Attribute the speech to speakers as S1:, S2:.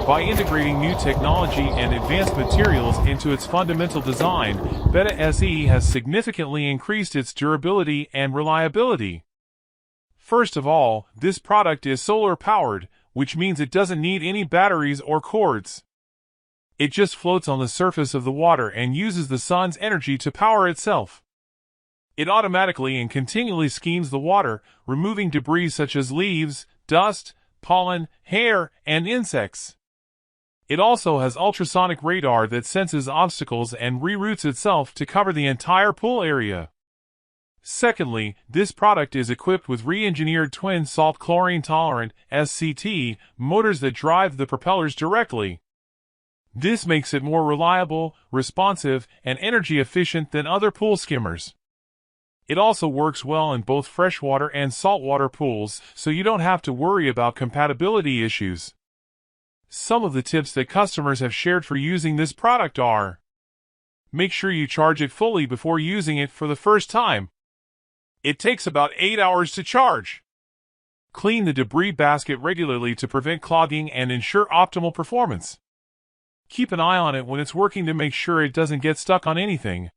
S1: By integrating new technology and advanced materials into its fundamental design, Betta SE has significantly increased its durability and reliability. First of all, this product is solar-powered, which means it doesn't need any batteries or cords. It just floats on the surface of the water and uses the sun's energy to power itself. It automatically and continually skeins the water, removing debris such as leaves, dust, pollen, hair, and insects. It also has ultrasonic radar that senses obstacles and reroutes itself to cover the entire pool area. Secondly, this product is equipped with re-engineered twin Salt Chlorine Tolerant (SCT) motors that drive the propellers directly. This makes it more reliable, responsive, and energy efficient than other pool skimmers. It also works well in both freshwater and saltwater pools, so you don't have to worry about compatibility issues. Some of the tips that customers have shared for using this product are: make sure you charge it fully before using it for the first time. It takes about 8 hours to charge. Clean the debris basket regularly to prevent clogging and ensure optimal performance. Keep an eye on it when it's working to make sure it doesn't get stuck on anything.